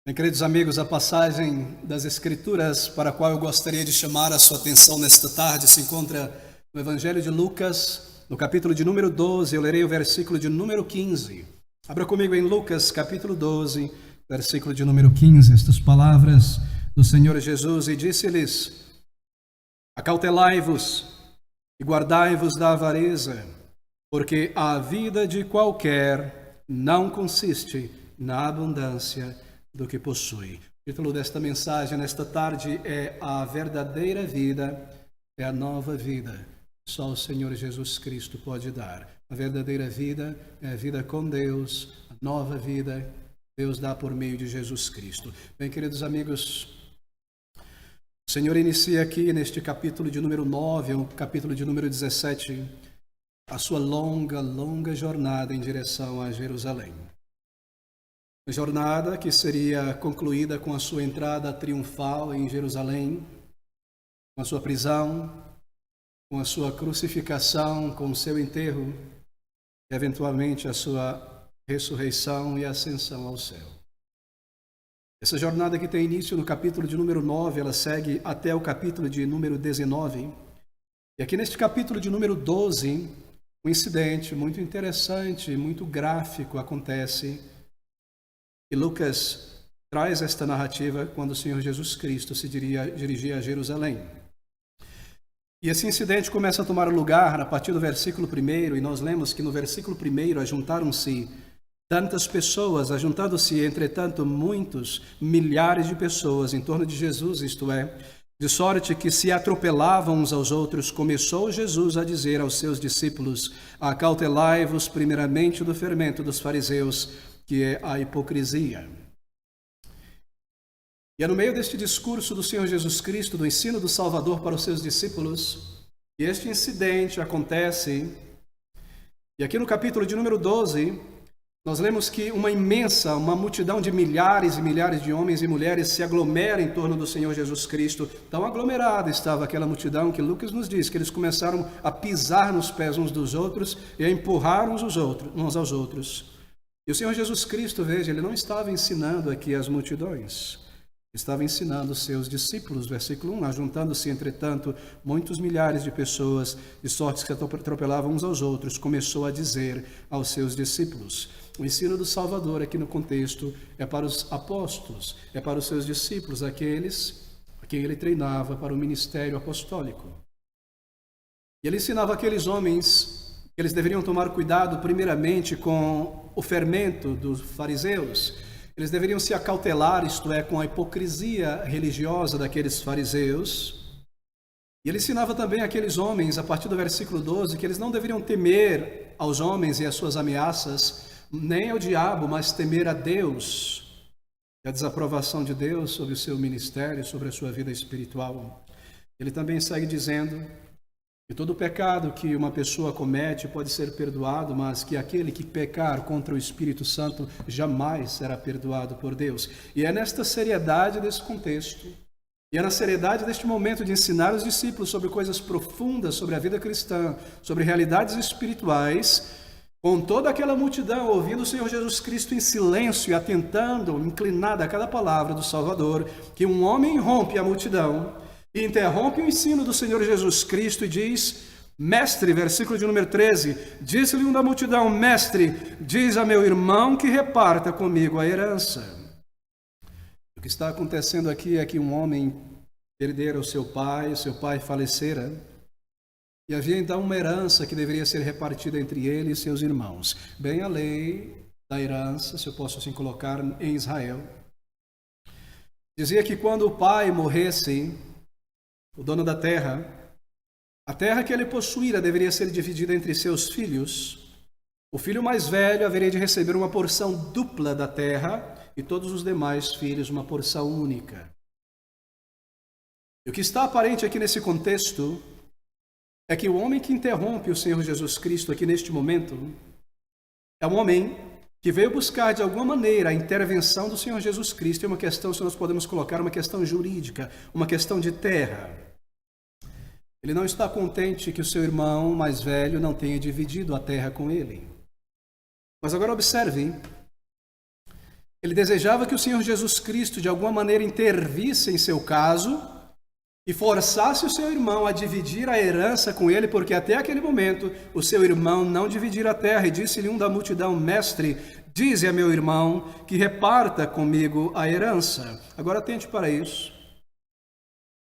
Bem, queridos amigos, a passagem das Escrituras para a qual eu gostaria de chamar a sua atenção nesta tarde se encontra no Evangelho de Lucas, no capítulo de número 12. Eu lerei o versículo de número 15. Abra comigo em Lucas, capítulo 12, versículo de número 15. Estas palavras do Senhor Jesus: E disse-lhes: Acautelai-vos e guardai-vos da avareza, porque a vida de qualquer não consiste na abundância do que possui. O título desta mensagem nesta tarde é A Verdadeira Vida, é a Nova Vida. Só o Senhor Jesus Cristo pode dar. A verdadeira vida é a vida com Deus, a nova vida Deus dá por meio de Jesus Cristo. Bem, queridos amigos, o Senhor inicia aqui neste capítulo de número 9, o capítulo de número 17, a sua longa jornada em direção a Jerusalém. Uma jornada que seria concluída com a sua entrada triunfal em Jerusalém, com a sua prisão, com a sua crucificação, com o seu enterro e, eventualmente, a sua ressurreição e ascensão ao céu. Essa jornada que tem início no capítulo de número 9, ela segue até o capítulo de número 19. E aqui neste capítulo de número 12, um incidente muito interessante, muito gráfico acontece. E Lucas traz esta narrativa quando o Senhor Jesus Cristo se dirigia a Jerusalém. E esse incidente começa a tomar lugar a partir do versículo 1, e nós lemos que no versículo 1 ajuntaram-se tantas pessoas, ajuntando-se, entretanto, milhares de pessoas em torno de Jesus, isto é, de sorte que se atropelavam uns aos outros. Começou Jesus a dizer aos seus discípulos: Acautelai-vos primeiramente do fermento dos fariseus, que é a hipocrisia. E é no meio deste discurso do Senhor Jesus Cristo, do ensino do Salvador para os seus discípulos, que este incidente acontece. E aqui no capítulo de número 12, nós lemos que uma multidão de milhares e milhares de homens e mulheres se aglomera em torno do Senhor Jesus Cristo. Tão aglomerada estava aquela multidão que Lucas nos diz que eles começaram a pisar nos pés uns dos outros e a empurrar uns aos outros. E o Senhor Jesus Cristo, veja, ele não estava ensinando aqui as multidões, estava ensinando os seus discípulos. Versículo 1, ajuntando-se, entretanto, muitos milhares de pessoas, de sorte que se atropelavam uns aos outros, começou a dizer aos seus discípulos. O ensino do Salvador aqui no contexto é para os apóstolos, é para os seus discípulos, aqueles a quem ele treinava para o ministério apostólico. E ele ensinava aqueles homens que eles deveriam tomar cuidado primeiramente com o fermento dos fariseus. Eles deveriam se acautelar, isto é, com a hipocrisia religiosa daqueles fariseus. E ele ensinava também aqueles homens, a partir do versículo 12, que eles não deveriam temer aos homens e às suas ameaças, nem ao diabo, mas temer a Deus, e a desaprovação de Deus sobre o seu ministério, sobre a sua vida espiritual. Ele também segue dizendo que todo pecado que uma pessoa comete pode ser perdoado, mas que aquele que pecar contra o Espírito Santo jamais será perdoado por Deus. E é nesta seriedade desse contexto, e é na seriedade deste momento de ensinar os discípulos sobre coisas profundas, sobre a vida cristã, sobre realidades espirituais, com toda aquela multidão ouvindo o Senhor Jesus Cristo em silêncio e atentando, inclinada a cada palavra do Salvador, que um homem rompe a multidão e interrompe o ensino do Senhor Jesus Cristo e diz: Mestre, versículo de número 13, disse-lhe um da multidão: Mestre, diz a meu irmão que reparta comigo a herança. O que está acontecendo aqui é que um homem perdera o seu pai falecera, e havia então uma herança que deveria ser repartida entre ele e seus irmãos. Bem, a lei da herança, se eu posso assim colocar, em Israel, dizia que quando o pai morresse, o dono da terra, a terra que ele possuíra deveria ser dividida entre seus filhos. O filho mais velho haveria de receber uma porção dupla da terra e todos os demais filhos uma porção única. E o que está aparente aqui nesse contexto é que o homem que interrompe o Senhor Jesus Cristo aqui neste momento é um homem que veio buscar de alguma maneira a intervenção do Senhor Jesus Cristo em uma questão, se nós podemos colocar, uma questão jurídica, uma questão de terra. Ele não está contente que o seu irmão mais velho não tenha dividido a terra com ele. Mas agora observe, Ele desejava que o Senhor Jesus Cristo, de alguma maneira, intervisse em seu caso e forçasse o seu irmão a dividir a herança com ele, porque até aquele momento o seu irmão não dividira a terra. E disse-lhe um da multidão: Mestre, dize a meu irmão que reparta comigo a herança. Agora atente para isso.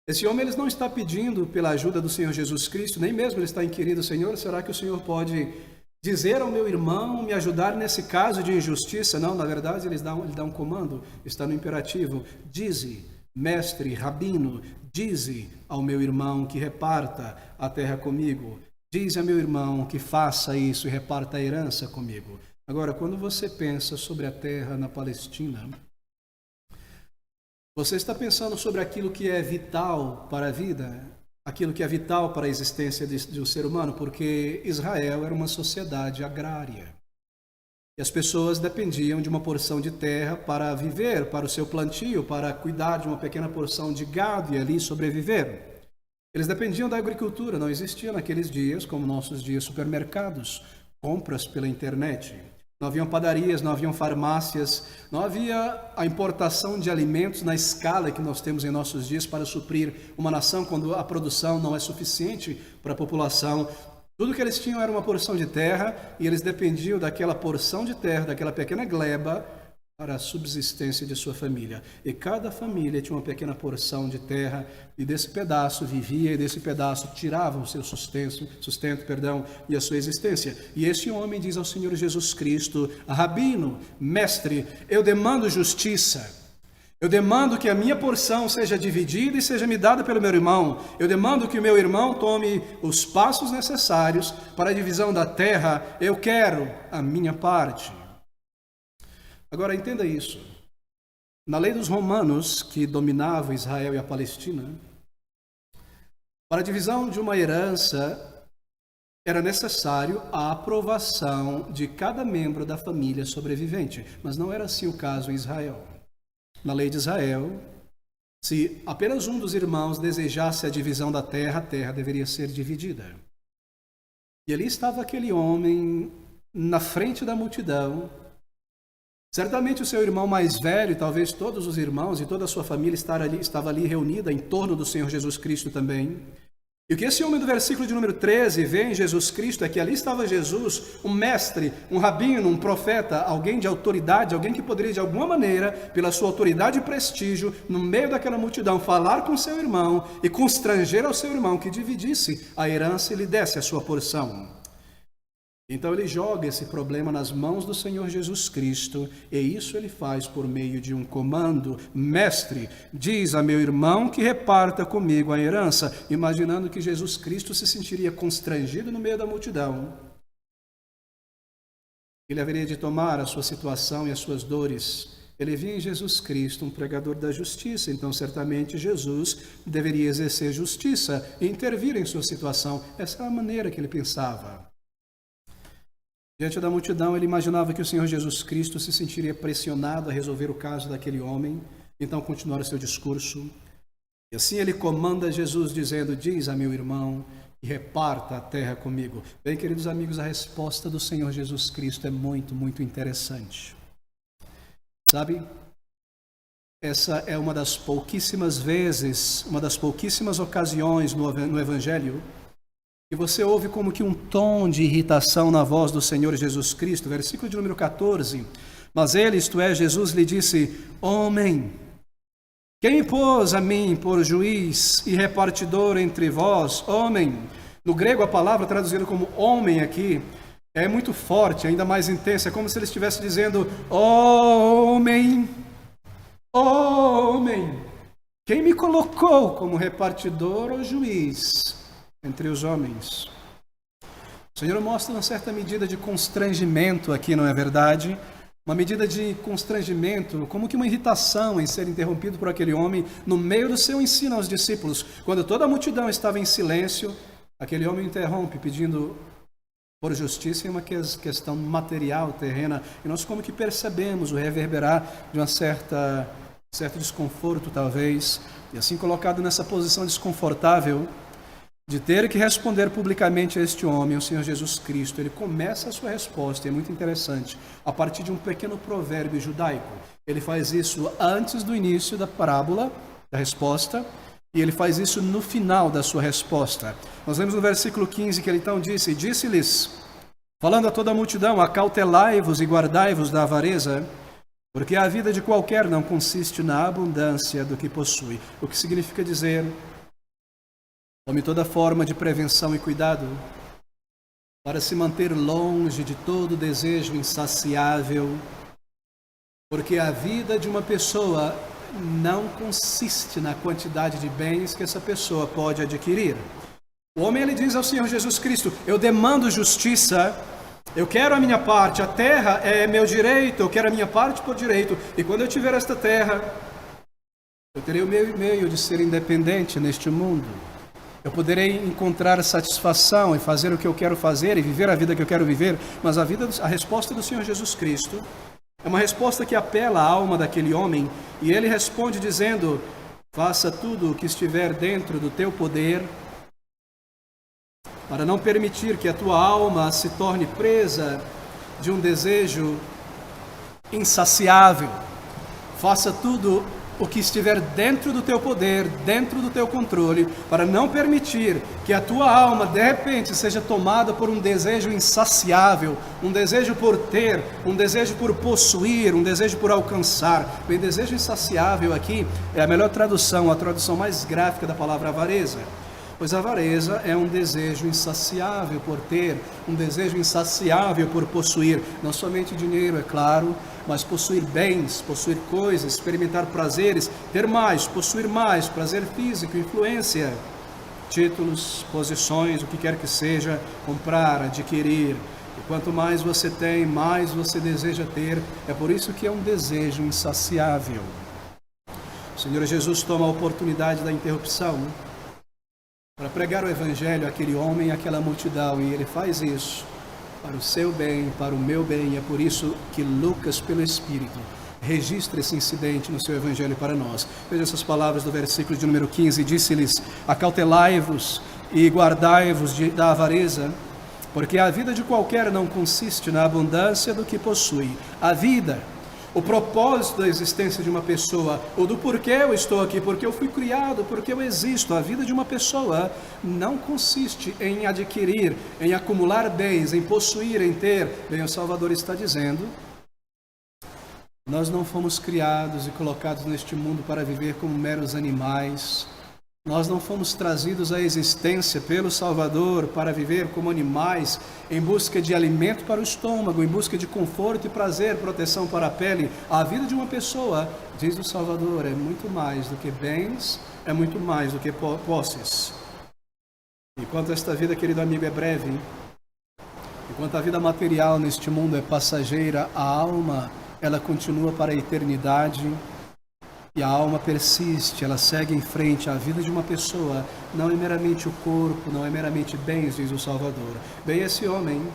Esse homem ele não está pedindo pela ajuda do Senhor Jesus Cristo, nem mesmo ele está inquirindo: Senhor, será que o Senhor pode dizer ao meu irmão me ajudar nesse caso de injustiça? Não, na verdade ele dá um comando, está no imperativo: dize, mestre, rabino, dize ao meu irmão que reparta a terra comigo. Dize a meu irmão que faça isso e reparta a herança comigo. Agora, quando você pensa sobre a terra na Palestina, você está pensando sobre aquilo que é vital para a vida, aquilo que é vital para a existência de um ser humano, porque Israel era uma sociedade agrária. E as pessoas dependiam de uma porção de terra para viver, para o seu plantio, para cuidar de uma pequena porção de gado e ali sobreviver. Eles dependiam da agricultura, não existia naqueles dias, como nossos dias, supermercados, compras pela internet. Não haviam padarias, não haviam farmácias, não havia a importação de alimentos na escala que nós temos em nossos dias para suprir uma nação quando a produção não é suficiente para a população. Tudo que eles tinham era uma porção de terra e eles dependiam daquela porção de terra, daquela pequena gleba, para a subsistência de sua família. E cada família tinha uma pequena porção de terra e desse pedaço vivia e desse pedaço tiravam o seu sustento, e a sua existência. E esse homem diz ao Senhor Jesus Cristo: Rabino, mestre, eu demando justiça. Eu demando que a minha porção seja dividida e seja me dada pelo meu irmão. Eu demando que o meu irmão tome os passos necessários para a divisão da terra. Eu quero a minha parte. Agora, entenda isso. Na lei dos romanos, que dominava Israel e a Palestina, para a divisão de uma herança, era necessário a aprovação de cada membro da família sobrevivente. Mas não era assim o caso em Israel. Na lei de Israel, se apenas um dos irmãos desejasse a divisão da terra, a terra deveria ser dividida. E ali estava aquele homem na frente da multidão. Certamente o seu irmão mais velho, talvez todos os irmãos e toda a sua família estava ali reunida em torno do Senhor Jesus Cristo também. E o que esse homem do versículo de número 13 vê em Jesus Cristo é que ali estava Jesus, um mestre, um rabino, um profeta, alguém de autoridade, alguém que poderia de alguma maneira, pela sua autoridade e prestígio, no meio daquela multidão, falar com seu irmão e constranger ao seu irmão que dividisse a herança e lhe desse a sua porção. Então ele joga esse problema nas mãos do Senhor Jesus Cristo, e isso ele faz por meio de um comando: mestre, diz a meu irmão que reparta comigo a herança, imaginando que Jesus Cristo se sentiria constrangido no meio da multidão. Ele haveria de tomar a sua situação e as suas dores. Ele via em Jesus Cristo um pregador da justiça, então certamente Jesus deveria exercer justiça e intervir em sua situação. Essa era a maneira que ele pensava. Diante da multidão, ele imaginava que o Senhor Jesus Cristo se sentiria pressionado a resolver o caso daquele homem, então continuar o seu discurso. E assim ele comanda Jesus dizendo: diz a meu irmão que reparta a terra comigo. Bem, queridos amigos, a resposta do Senhor Jesus Cristo é muito, muito interessante. Sabe, essa é uma das pouquíssimas vezes, uma das pouquíssimas ocasiões no Evangelho e você ouve como que um tom de irritação na voz do Senhor Jesus Cristo. Versículo de número 14. Mas ele, isto é, Jesus, lhe disse: homem, quem me pôs a mim por juiz e repartidor entre vós? Homem. No grego a palavra traduzida como homem aqui é muito forte, ainda mais intensa. É como se ele estivesse dizendo: homem, homem, quem me colocou como repartidor ou juiz entre os homens? O Senhor mostra uma certa medida de constrangimento aqui, não é verdade? Uma medida de constrangimento, como que uma irritação em ser interrompido por aquele homem no meio do seu ensino aos discípulos. Quando toda a multidão estava em silêncio, aquele homem interrompe pedindo por justiça em uma questão material, terrena. E nós como que percebemos o reverberar de certo desconforto, talvez. E assim colocado nessa posição desconfortável, de ter que responder publicamente a este homem, o Senhor Jesus Cristo, ele começa a sua resposta, e é muito interessante, a partir de um pequeno provérbio judaico. Ele faz isso antes do início da parábola, da resposta, e ele faz isso no final da sua resposta. Nós lemos no versículo 15 que ele então disse, disse-lhes, falando a toda a multidão, acautelai-vos e guardai-vos da avareza, porque a vida de qualquer não consiste na abundância do que possui. O que significa dizer, tome toda forma de prevenção e cuidado para se manter longe de todo desejo insaciável, porque a vida de uma pessoa não consiste na quantidade de bens que essa pessoa pode adquirir. O homem, ele diz ao Senhor Jesus Cristo, eu demando justiça, eu quero a minha parte, a terra é meu direito, eu quero a minha parte por direito, e quando eu tiver esta terra, eu terei o meu meio de ser independente neste mundo. Eu poderei encontrar satisfação e fazer o que eu quero fazer e viver a vida que eu quero viver, mas a resposta do Senhor Jesus Cristo é uma resposta que apela à alma daquele homem, e ele responde dizendo, faça tudo o que estiver dentro do teu poder, para não permitir que a tua alma se torne presa de um desejo insaciável. Faça tudo o que estiver dentro do teu poder, dentro do teu controle, para não permitir que a tua alma, de repente, seja tomada por um desejo insaciável, um desejo por ter, um desejo por possuir, um desejo por alcançar. O desejo insaciável aqui é a melhor tradução, a tradução mais gráfica da palavra avareza. Pois a avareza é um desejo insaciável por ter, um desejo insaciável por possuir, não somente dinheiro, é claro, mas possuir bens, possuir coisas, experimentar prazeres, ter mais, possuir mais, prazer físico, influência, títulos, posições, o que quer que seja, comprar, adquirir. E quanto mais você tem, mais você deseja ter, é por isso que é um desejo insaciável. O Senhor Jesus toma a oportunidade da interrupção para pregar o Evangelho àquele homem e àquela multidão, e ele faz isso para o seu bem, para o meu bem, e é por isso que Lucas, pelo Espírito, registra esse incidente no seu Evangelho para nós. Veja essas palavras do versículo de número 15, disse-lhes, acautelai-vos e guardai-vos da avareza, porque a vida de qualquer não consiste na abundância do que possui. A vida, o propósito da existência de uma pessoa, ou do porquê eu estou aqui, porque eu fui criado, porque eu existo. A vida de uma pessoa não consiste em adquirir, em acumular bens, em possuir, em ter. Bem, o Salvador está dizendo, nós não fomos criados e colocados neste mundo para viver como meros animais. Nós não fomos trazidos à existência pelo Salvador para viver como animais, em busca de alimento para o estômago, em busca de conforto e prazer, proteção para a pele. A vida de uma pessoa, diz o Salvador, é muito mais do que bens, é muito mais do que posses. Enquanto esta vida, querido amigo, é breve, enquanto a vida material neste mundo é passageira, a alma, ela continua para a eternidade. E a alma persiste, ela segue em frente. A vida de uma pessoa não é meramente o corpo, não é meramente bens, diz o Salvador. Bem, esse homem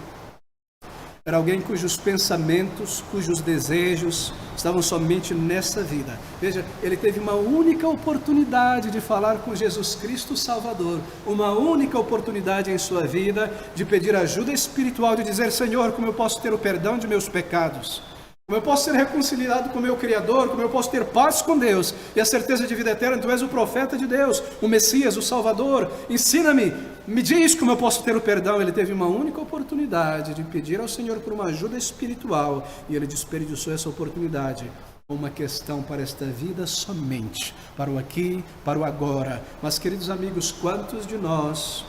era alguém cujos pensamentos, cujos desejos estavam somente nessa vida. Veja, ele teve uma única oportunidade de falar com Jesus Cristo Salvador, uma única oportunidade em sua vida de pedir ajuda espiritual, de dizer, Senhor, como eu posso ter o perdão de meus pecados? Como eu posso ser reconciliado com o meu Criador, como eu posso ter paz com Deus e a certeza de vida eterna? Tu és o profeta de Deus, o Messias, o Salvador. Ensina-me, me diz como eu posso ter o perdão. Ele teve uma única oportunidade de pedir ao Senhor por uma ajuda espiritual e ele desperdiçou essa oportunidade. Uma questão para esta vida somente, para o aqui, para o agora. Mas, queridos amigos, quantos de nós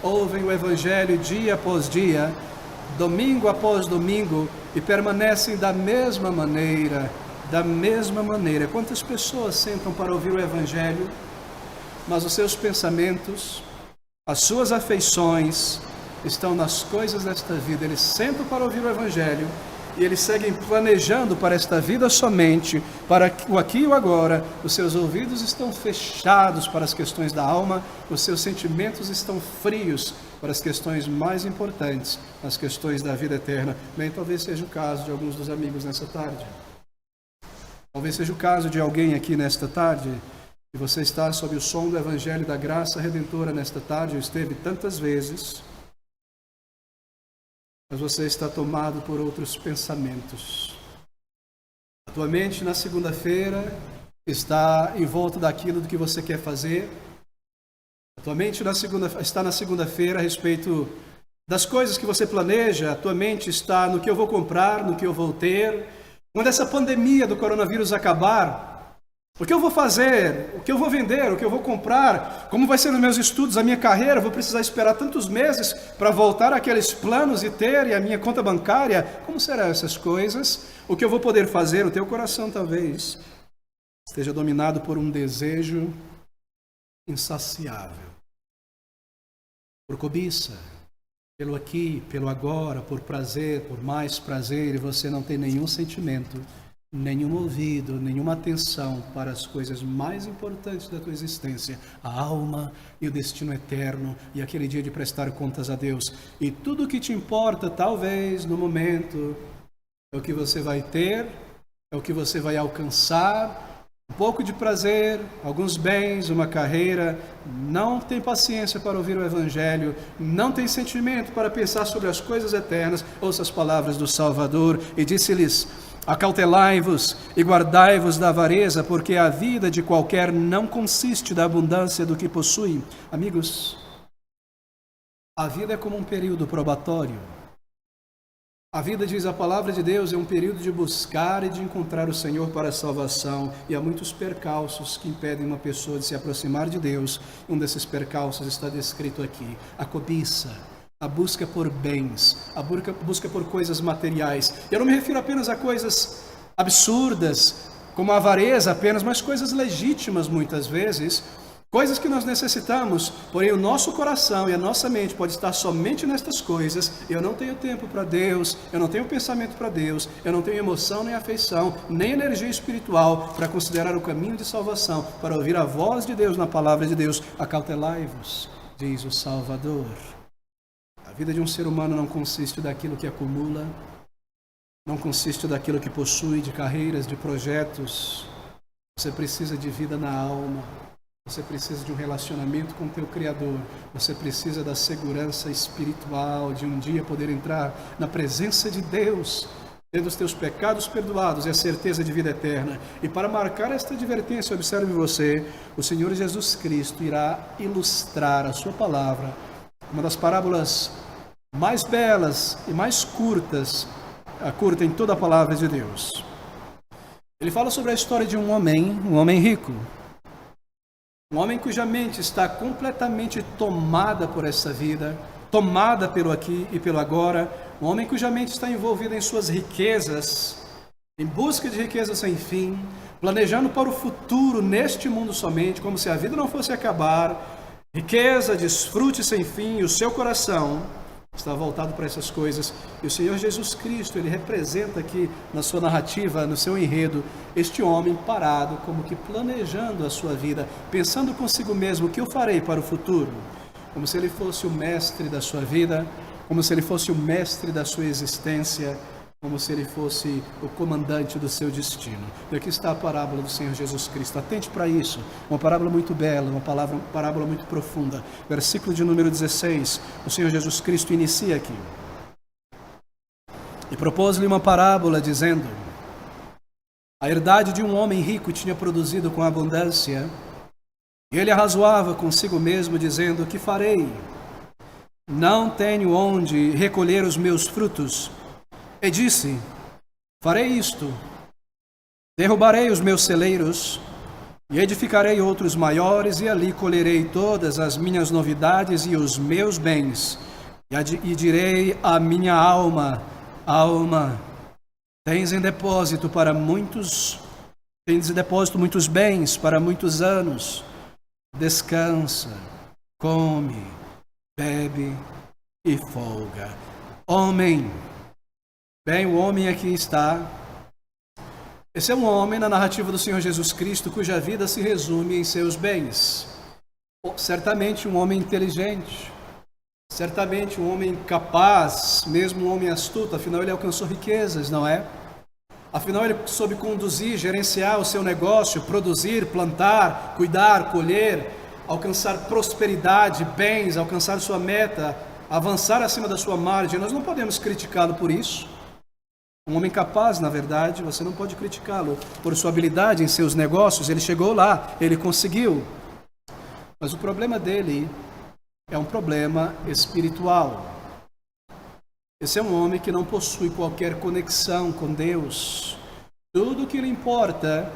ouvem o Evangelho dia após dia, domingo após domingo, e permanecem da mesma maneira. Quantas pessoas sentam para ouvir o Evangelho, mas os seus pensamentos, as suas afeições estão nas coisas desta vida. Eles sentam para ouvir o Evangelho e eles seguem planejando para esta vida somente, para o aqui e o agora. Os seus ouvidos estão fechados para as questões da alma, os seus sentimentos estão frios para as questões mais importantes, as questões da vida eterna. Bem, talvez seja o caso de alguns dos amigos nessa tarde. Talvez seja o caso de alguém aqui nesta tarde E você está sob o som do Evangelho da Graça Redentora nesta tarde, esteve tantas vezes, mas você está tomado por outros pensamentos. A tua mente na segunda-feira está em volta daquilo do que você quer fazer. A tua mente está na segunda-feira a respeito das coisas que você planeja. A tua mente está no que eu vou comprar, no que eu vou ter. Quando essa pandemia do coronavírus acabar, o que eu vou fazer, o que eu vou vender, o que eu vou comprar, como vai ser nos meus estudos, a minha carreira, vou precisar esperar tantos meses para voltar àqueles planos e ter, e a minha conta bancária, como serão essas coisas? O que eu vou poder fazer? O teu coração talvez esteja dominado por um desejo insaciável, por cobiça, pelo aqui, pelo agora, por prazer, por mais prazer, e você não tem nenhum sentimento, nenhum ouvido, nenhuma atenção para as coisas mais importantes da tua existência, a alma e o destino eterno e aquele dia de prestar contas a Deus. E tudo o que te importa, talvez, no momento, é o que você vai ter, é o que você vai alcançar, um pouco de prazer, alguns bens, uma carreira. Não tem paciência para ouvir o Evangelho, não tem sentimento para pensar sobre as coisas eternas. Ouça as palavras do Salvador e disse-lhes: acautelai-vos e guardai-vos da avareza, porque a vida de qualquer não consiste da abundância do que possui. Amigos, a vida é como um período probatório. A vida, diz a palavra de Deus, é um período de buscar e de encontrar o Senhor para a salvação. E há muitos percalços que impedem uma pessoa de se aproximar de Deus. Um desses percalços está descrito aqui: a cobiça, a busca por bens, a busca por coisas materiais. Eu não me refiro apenas a coisas absurdas, como a avareza apenas, mas coisas legítimas muitas vezes, coisas que nós necessitamos, porém o nosso coração e a nossa mente pode estar somente nestas coisas. Eu não tenho tempo para Deus, eu não tenho pensamento para Deus, eu não tenho emoção nem afeição, nem energia espiritual para considerar o caminho de salvação, para ouvir a voz de Deus na palavra de Deus. Acautelai-vos, diz o Salvador. A vida de um ser humano não consiste daquilo que acumula, não consiste daquilo que possui, de carreiras, de projetos. Você precisa de vida na alma. Você precisa de um relacionamento com o teu Criador. Você precisa da segurança espiritual, de um dia poder entrar na presença de Deus, tendo os teus pecados perdoados e a certeza de vida eterna. E para marcar esta advertência, observe você, o Senhor Jesus Cristo irá ilustrar a sua palavra, uma das parábolas mais belas e mais curtas, curta em toda a palavra de Deus. Ele fala sobre a história de um homem rico. Um homem cuja mente está completamente tomada por essa vida, tomada pelo aqui e pelo agora. Um homem cuja mente está envolvida em suas riquezas, em busca de riquezas sem fim, planejando para o futuro neste mundo somente, como se a vida não fosse acabar. Riqueza, desfrute sem fim, e o seu coração está voltado para essas coisas. E o Senhor Jesus Cristo, Ele representa aqui na sua narrativa, no seu enredo, este homem parado, como que planejando a sua vida, pensando consigo mesmo: o que eu farei para o futuro? Como se ele fosse o mestre da sua vida, como se ele fosse o mestre da sua existência, como se ele fosse o comandante do seu destino. E aqui está a parábola do Senhor Jesus Cristo. Atente para isso. Uma parábola muito bela, uma parábola muito profunda. Versículo de número 16. O Senhor Jesus Cristo inicia aqui. E propôs-lhe uma parábola, dizendo: a herdade de um homem rico tinha produzido com abundância, e ele arrazoava consigo mesmo, dizendo: que farei? Não tenho onde recolher os meus frutos. E disse: farei isto: derrubarei os meus celeiros e edificarei outros maiores, e ali colherei todas as minhas novidades e os meus bens. E direi à minha alma: alma, tens em depósito muitos bens para muitos anos. Descansa, come, bebe e folga. Homem, bem, o homem aqui está. Esse é um homem na narrativa do Senhor Jesus Cristo, cuja vida se resume em seus bens. Certamente um homem inteligente, certamente um homem capaz, mesmo um homem astuto, afinal ele alcançou riquezas, não é? Afinal, ele soube conduzir, gerenciar o seu negócio, produzir, plantar, cuidar, colher, alcançar prosperidade, bens, alcançar sua meta, avançar acima da sua margem. Nós não podemos criticá-lo por isso. Um homem capaz, na verdade, você não pode criticá-lo por sua habilidade em seus negócios. Ele chegou lá, ele conseguiu. Mas o problema dele é um problema espiritual. Esse é um homem que não possui qualquer conexão com Deus. Tudo que lhe importa,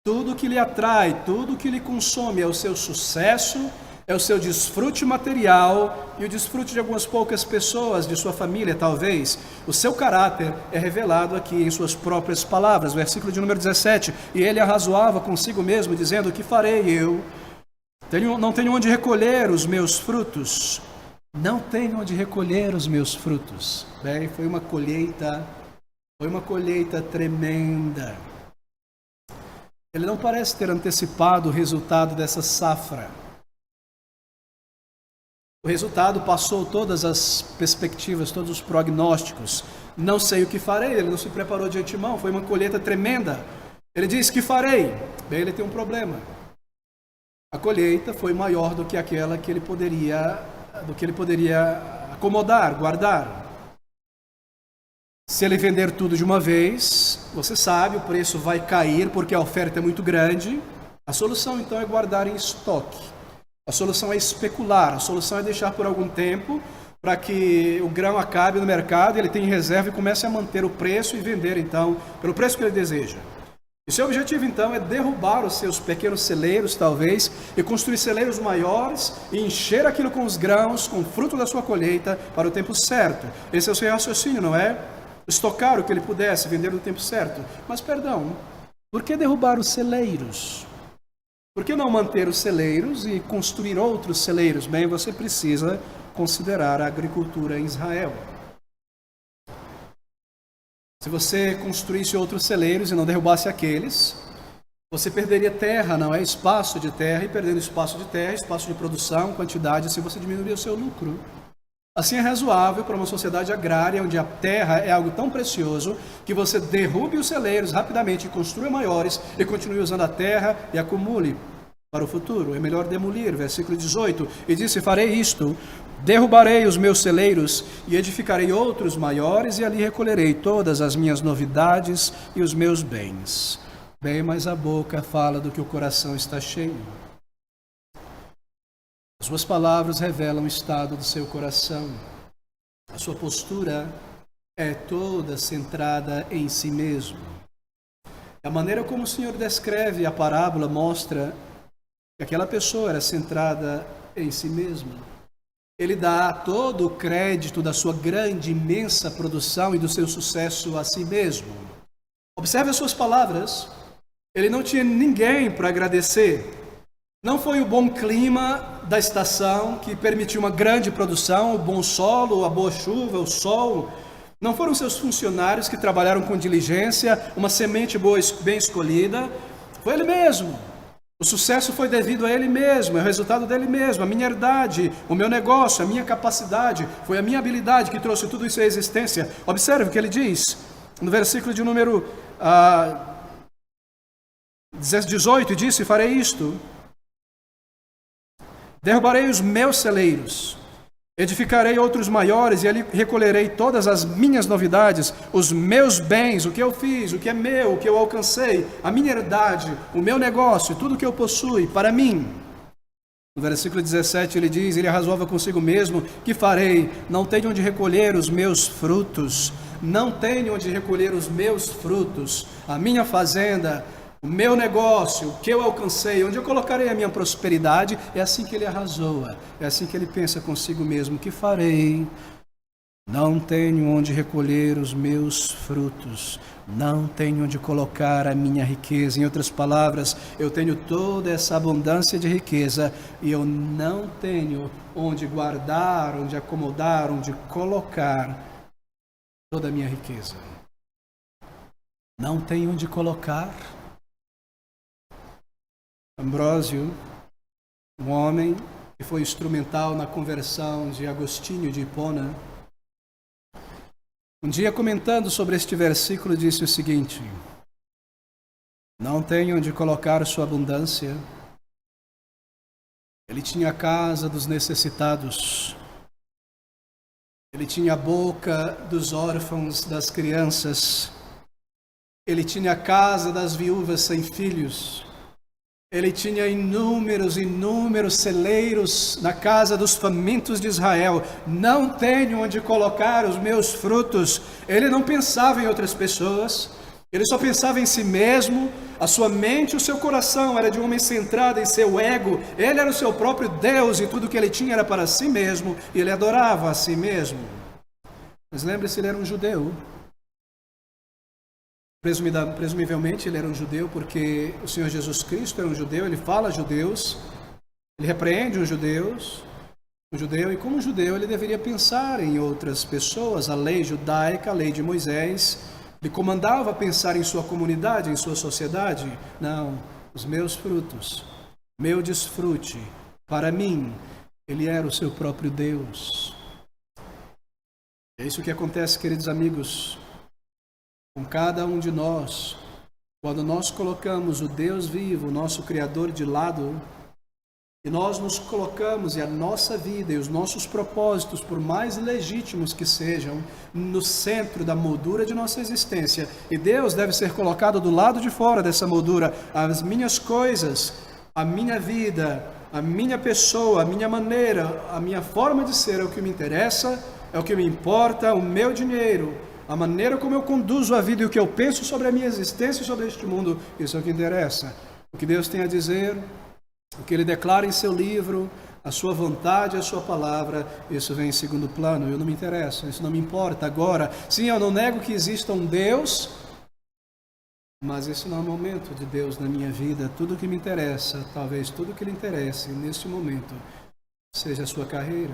tudo que lhe atrai, tudo que lhe consome é o seu sucesso, é o seu desfrute material e o desfrute de algumas poucas pessoas, de sua família talvez. O seu caráter é revelado aqui em suas próprias palavras. Versículo de número 17. E ele arrazoava consigo mesmo, dizendo: o que farei eu? Não tenho onde recolher os meus frutos. Não tenho onde recolher os meus frutos. Bem, foi uma colheita tremenda. Ele não parece ter antecipado o resultado dessa safra. O resultado passou todas as perspectivas, todos os prognósticos. Não sei o que farei, ele não se preparou de antemão, foi uma colheita tremenda. Ele diz: que farei? Bem, ele tem um problema. A colheita foi maior do que aquela que ele poderia acomodar, guardar. Se ele vender tudo de uma vez, você sabe, o preço vai cair porque a oferta é muito grande. A solução então é guardar em estoque. A solução é especular, a solução é deixar por algum tempo para que o grão acabe no mercado, ele tenha em reserva e comece a manter o preço e vender então pelo preço que ele deseja. E seu objetivo então é derrubar os seus pequenos celeiros talvez e construir celeiros maiores e encher aquilo com os grãos, com o fruto da sua colheita para o tempo certo. Esse é o seu raciocínio, não é? Estocar o que ele pudesse, vender no tempo certo. Mas perdão, por que derrubar os celeiros? Por que não manter os celeiros e construir outros celeiros? Bem, você precisa considerar a agricultura em Israel. Se você construísse outros celeiros e não derrubasse aqueles, você perderia terra, não é? Espaço de terra, e perdendo espaço de terra, espaço de produção, quantidade, assim você diminuiria o seu lucro. Assim é razoável para uma sociedade agrária, onde a terra é algo tão precioso, que você derrube os celeiros rapidamente, construa maiores e continue usando a terra e acumule para o futuro. É melhor demolir. Versículo 18. E disse: farei isto, derrubarei os meus celeiros e edificarei outros maiores, e ali recolherei todas as minhas novidades e os meus bens. Bem, mas a boca fala do que o coração está cheio. As suas palavras revelam o estado do seu coração. A sua postura é toda centrada em si mesmo. A maneira como o Senhor descreve a parábola mostra que aquela pessoa era centrada em si mesma. Ele dá todo o crédito da sua grande, imensa produção e do seu sucesso a si mesmo. Observe as suas palavras. Ele não tinha ninguém para agradecer. Não foi o bom clima da estação que permitiu uma grande produção, o bom solo, a boa chuva, o sol. Não foram seus funcionários que trabalharam com diligência, uma semente boa, bem escolhida. Foi ele mesmo. O sucesso foi devido a ele mesmo, é o resultado dele mesmo, a minha herdade, o meu negócio, a minha capacidade, foi a minha habilidade que trouxe tudo isso à existência. Observe o que ele diz no versículo de número 18, disse: farei isto, derrubarei os meus celeiros, edificarei outros maiores, e ali recolherei todas as minhas novidades, os meus bens, o que eu fiz, o que é meu, o que eu alcancei, a minha herdade, o meu negócio, tudo que eu possuo para mim. No versículo 17 ele diz: ele arrazoava consigo mesmo: que farei? Não tenho onde recolher os meus frutos, não tenho onde recolher os meus frutos, a minha fazenda, o meu negócio, o que eu alcancei, onde eu colocarei a minha prosperidade. É assim que ele arrazoa, é assim que ele pensa consigo mesmo: que farei? Não tenho onde recolher os meus frutos, não tenho onde colocar a minha riqueza. Em outras palavras, eu tenho toda essa abundância de riqueza e eu não tenho onde guardar, onde acomodar, onde colocar toda a minha riqueza. Não tenho onde colocar. Ambrósio, um homem que foi instrumental na conversão de Agostinho de Hipona, Um dia, comentando sobre este versículo, disse o seguinte: não tem onde colocar sua abundância. Ele tinha a casa dos necessitados. Ele tinha a boca dos órfãos, das crianças. Ele tinha a casa das viúvas sem filhos. Ele tinha inúmeros celeiros na casa dos famintos de Israel. Não tenho onde colocar os meus frutos. Ele não pensava em outras pessoas. Ele só pensava em si mesmo. A sua mente, o seu coração era de um homem centrado em seu ego. Ele era o seu próprio Deus e tudo que ele tinha era para si mesmo. E ele adorava a si mesmo. Mas lembre-se, ele era um judeu. Presumivelmente ele era um judeu porque o Senhor Jesus Cristo era um judeu, ele fala a judeus, ele repreende os judeus, e como judeu ele deveria pensar em outras pessoas, a lei judaica, a lei de Moisés, lhe comandava pensar em sua comunidade, em sua sociedade. Não, os meus frutos, meu desfrute, para mim, ele era o seu próprio Deus. É isso que acontece, queridos amigos, com cada um de nós, quando nós colocamos o Deus vivo, o nosso Criador, de lado, e nós nos colocamos, e a nossa vida e os nossos propósitos, por mais legítimos que sejam, no centro da moldura de nossa existência, e Deus deve ser colocado do lado de fora dessa moldura. As minhas coisas, a minha vida, a minha pessoa, a minha maneira, a minha forma de ser é o que me interessa, é o que me importa, o meu dinheiro, a maneira como eu conduzo a vida e o que eu penso sobre a minha existência e sobre este mundo, isso é o que interessa. O que Deus tem a dizer, o que Ele declara em seu livro, a sua vontade, a sua palavra, isso vem em segundo plano. Eu não me interesso, isso não me importa agora. Sim, eu não nego que exista um Deus, mas esse não é o momento de Deus na minha vida. Tudo o que me interessa, talvez tudo o que lhe interesse neste momento, seja a sua carreira,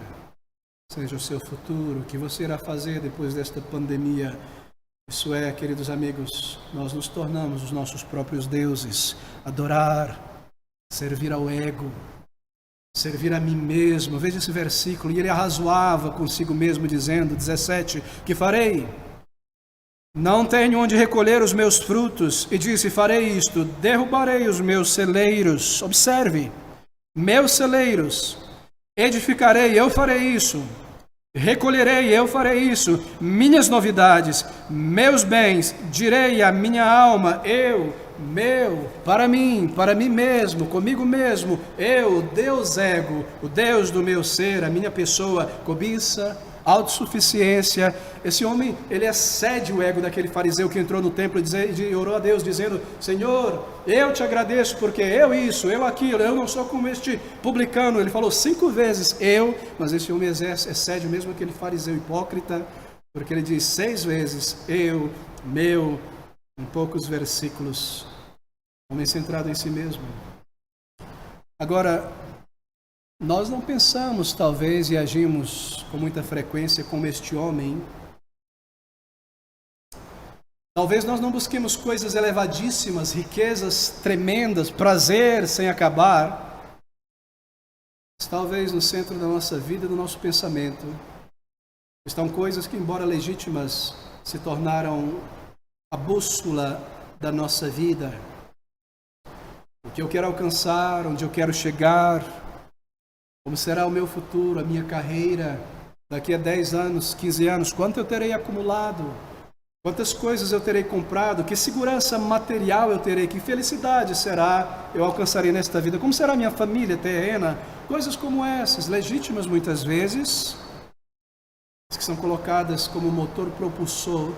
seja o seu futuro, o que você irá fazer depois desta pandemia. Isso é, queridos amigos, nós nos tornamos os nossos próprios deuses. Adorar, servir ao ego, servir a mim mesmo. Veja esse versículo. E ele arrazoava consigo mesmo, dizendo, 17, que farei? Não tenho onde recolher os meus frutos. E disse, farei isto, derrubarei os meus celeiros. Observe, meus celeiros. Edificarei, eu farei isso. Recolherei, eu farei isso. Minhas novidades, meus bens, direi à minha alma, meu, para mim mesmo, comigo mesmo, eu, Deus ego, o Deus do meu ser, a minha pessoa, cobiça, autossuficiência. Esse homem, ele excede o ego daquele fariseu que entrou no templo e orou a Deus dizendo, Senhor, eu te agradeço porque eu isso, eu aquilo, eu não sou como este publicano. Ele falou 5 vezes mas esse homem excede mesmo aquele fariseu hipócrita, porque ele diz 6 vezes meu, em poucos versículos. Homem centrado em si mesmo. Agora, nós não pensamos, talvez, e agimos com muita frequência como este homem. Talvez nós não busquemos coisas elevadíssimas, riquezas tremendas, prazer sem acabar. Mas talvez no centro da nossa vida, do nosso pensamento, estão coisas que, embora legítimas, se tornaram a bússola da nossa vida. O que eu quero alcançar, onde eu quero chegar, como será o meu futuro, a minha carreira, daqui a 10 anos, 15 anos, quanto eu terei acumulado, quantas coisas eu terei comprado, que segurança material eu terei, que felicidade será eu alcançarei nesta vida, como será a minha família terrena, coisas como essas, legítimas muitas vezes, que são colocadas como motor propulsor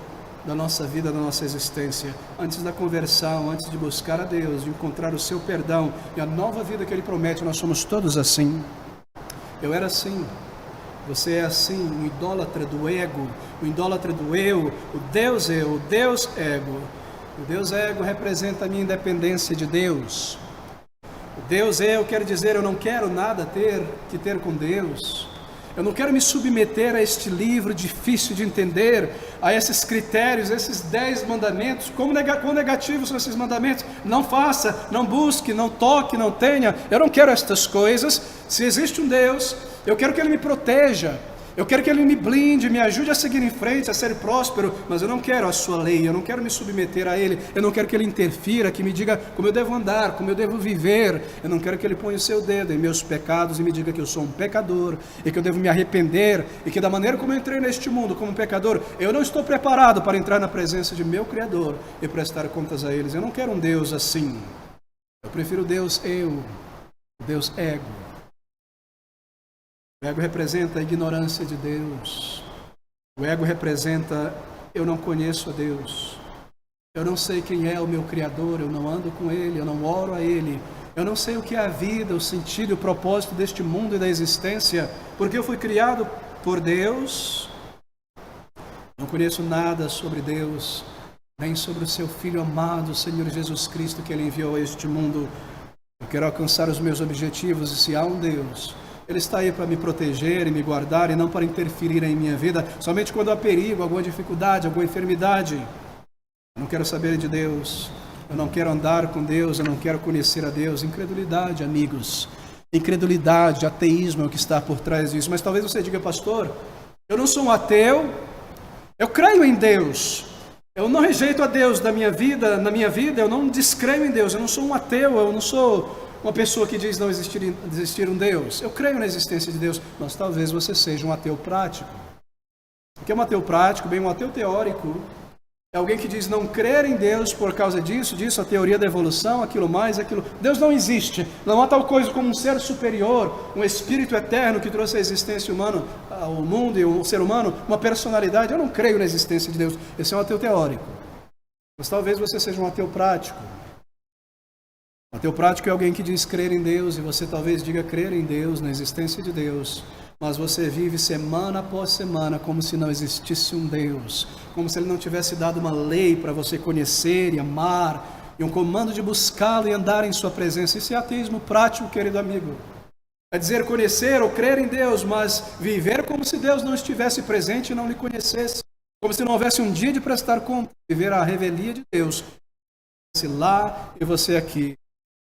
da nossa vida, da nossa existência. Antes da conversão, antes de buscar a Deus, de encontrar o seu perdão e a nova vida que Ele promete, nós somos todos assim. Eu era assim, você é assim, um idólatra do ego, o idólatra do eu, o Deus ego. O Deus ego representa a minha independência de Deus. O Deus eu quer dizer, eu não quero nada ter com Deus. Eu não quero me submeter a este livro difícil de entender, a esses critérios, esses 10 mandamentos. Quão negativos são esses mandamentos? Não faça, não busque, não toque, não tenha. Eu não quero estas coisas. Se existe um Deus, eu quero que Ele me proteja. Eu quero que Ele me blinde, me ajude a seguir em frente, a ser próspero, mas eu não quero a sua lei, eu não quero me submeter a Ele, eu não quero que Ele interfira, que me diga como eu devo andar, como eu devo viver, eu não quero que Ele ponha o seu dedo em meus pecados e me diga que eu sou um pecador, e que eu devo me arrepender, e que da maneira como eu entrei neste mundo como um pecador, eu não estou preparado para entrar na presença de meu Criador e prestar contas a Ele. Eu não quero um Deus assim, eu prefiro Deus Deus ego. O ego representa a ignorância de Deus. O ego representa, eu não conheço a Deus. Eu não sei quem é o meu Criador, eu não ando com Ele, eu não oro a Ele. Eu não sei o que é a vida, o sentido e o propósito deste mundo e da existência, porque eu fui criado por Deus. Não conheço nada sobre Deus, nem sobre o seu Filho amado, o Senhor Jesus Cristo, que Ele enviou a este mundo. Eu quero alcançar os meus objetivos, e se há um Deus, Ele está aí para me proteger e me guardar, e não para interferir em minha vida, somente quando há perigo, alguma dificuldade, alguma enfermidade. Eu não quero saber de Deus, eu não quero andar com Deus, eu não quero conhecer a Deus. Incredulidade, amigos, incredulidade, ateísmo é o que está por trás disso. Mas talvez você diga, pastor, eu não sou um ateu, eu creio em Deus, eu não rejeito a Deus na minha vida, eu não descreio em Deus, eu não sou um ateu, eu não sou uma pessoa que diz não existir um Deus. Eu creio na existência de Deus, mas talvez você seja um ateu prático. O que é um ateu prático? Bem, um ateu teórico é alguém que diz não crer em Deus por causa disso, a teoria da evolução, aquilo mais, aquilo. Deus não existe, não há tal coisa como um ser superior, um espírito eterno que trouxe a existência humana ao mundo e ao ser humano, uma personalidade. Eu não creio na existência de Deus. Esse é um ateu teórico. Mas talvez você seja um ateu prático. Um ateu prático é alguém que diz crer em Deus, e você talvez diga crer em Deus, na existência de Deus, mas você vive semana após semana como se não existisse um Deus, como se Ele não tivesse dado uma lei para você conhecer e amar, e um comando de buscá-lo e andar em sua presença. Isso é ateísmo prático, querido amigo. É dizer conhecer ou crer em Deus, mas viver como se Deus não estivesse presente e não lhe conhecesse, como se não houvesse um dia de prestar conta, viver a revelia de Deus, você lá e você aqui.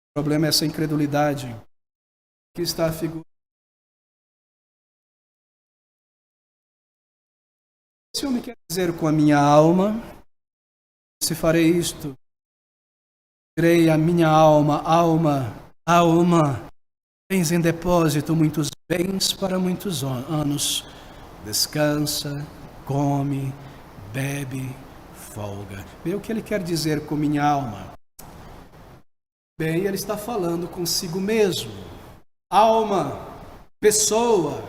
O problema é essa incredulidade. Aqui está a figura. Se eu me quero dizer com a minha alma, se farei isto, direi a minha alma, alma, tens em depósito muitos bens para muitos anos. Descansa, come, bebe, folga. Vê o que ele quer dizer com minha alma. Bem, ele está falando consigo mesmo. Alma, pessoa.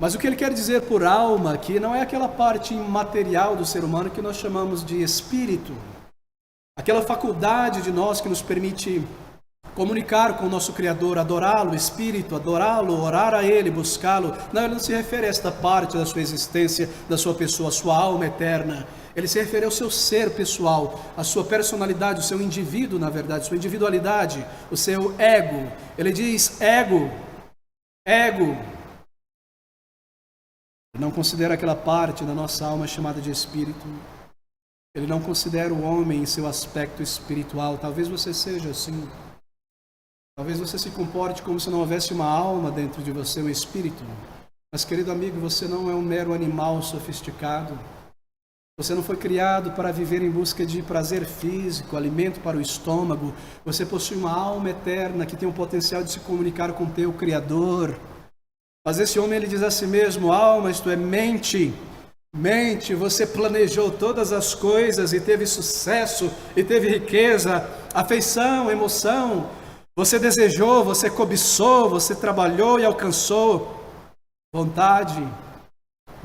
Mas o que ele quer dizer por alma aqui não é aquela parte imaterial do ser humano que nós chamamos de espírito. Aquela faculdade de nós que nos permite comunicar com o nosso Criador, adorá-lo, espírito, adorá-lo, orar a Ele, buscá-lo. Não, ele não se refere a esta parte da sua existência, da sua pessoa, a sua alma eterna. Ele se refere ao seu ser pessoal, a sua personalidade, o seu indivíduo, na verdade, sua individualidade, o seu ego. Ele diz ego. Ele não considera aquela parte da nossa alma chamada de espírito. Ele não considera o homem em seu aspecto espiritual. Talvez você seja assim. Talvez você se comporte como se não houvesse uma alma dentro de você, um espírito. Mas, querido amigo, você não é um mero animal sofisticado. Você não foi criado para viver em busca de prazer físico, alimento para o estômago. Você possui uma alma eterna que tem o potencial de se comunicar com o teu Criador. Mas esse homem, ele diz a si mesmo, alma, isto é, mente, você planejou todas as coisas e teve sucesso, e teve riqueza, afeição, emoção. Você desejou, você cobiçou, você trabalhou e alcançou vontade.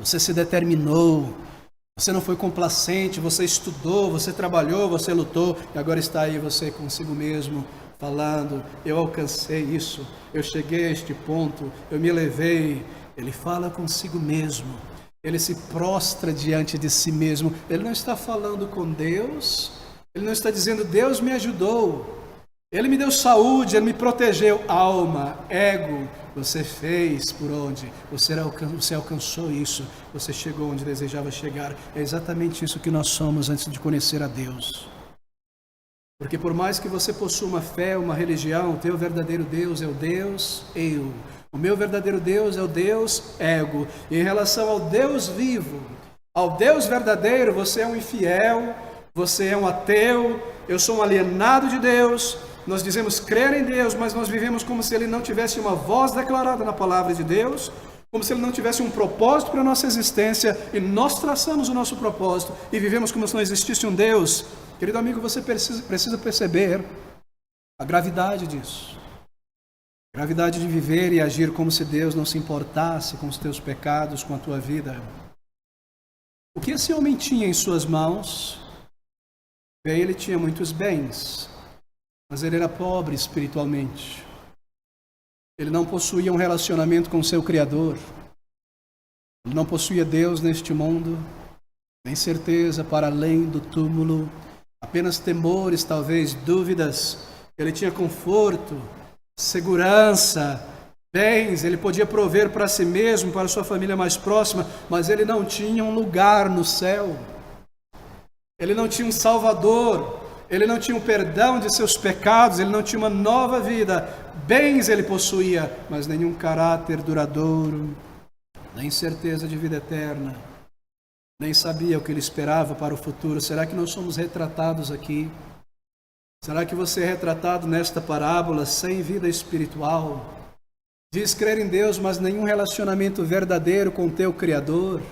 Você se determinou, você não foi complacente, você estudou, você trabalhou, você lutou, e agora está aí você consigo mesmo, falando, eu alcancei isso, eu cheguei a este ponto, eu me elevei. Ele fala consigo mesmo, ele se prostra diante de si mesmo. Ele não está falando com Deus, ele não está dizendo, Deus me ajudou, Ele me deu saúde, Ele me protegeu. Alma, ego, você fez por onde? Você alcançou isso, você chegou onde desejava chegar. É exatamente isso que nós somos antes de conhecer a Deus. Porque por mais que você possua uma fé, uma religião, o teu verdadeiro Deus é o Deus, O meu verdadeiro Deus é o Deus ego. E em relação ao Deus vivo, ao Deus verdadeiro, você é um infiel, você é um ateu, eu sou um alienado de Deus. Nós dizemos crer em Deus, mas nós vivemos como se Ele não tivesse uma voz declarada na palavra de Deus, como se Ele não tivesse um propósito para a nossa existência, e nós traçamos o nosso propósito e vivemos como se não existisse um Deus. Querido amigo, você precisa perceber a gravidade disso. A gravidade de viver e agir como se Deus não se importasse com os teus pecados, com a tua vida. O que esse homem tinha em suas mãos? Bem, ele tinha muitos bens, mas ele era pobre espiritualmente. Ele não possuía um relacionamento com o seu Criador. Ele não possuía Deus neste mundo, nem certeza para além do túmulo, apenas temores, talvez dúvidas. Ele tinha conforto, segurança, bens, ele podia prover para si mesmo, para sua família mais próxima, mas ele não tinha um lugar no céu. Ele não tinha um Salvador, ele não tinha o perdão de seus pecados, ele não tinha uma nova vida. Bens ele possuía, mas nenhum caráter duradouro, nem certeza de vida eterna, nem sabia o que ele esperava para o futuro. Será que nós somos retratados aqui? Será que você é retratado nesta parábola sem vida espiritual? Diz crer em Deus, mas nenhum relacionamento verdadeiro com o teu Criador.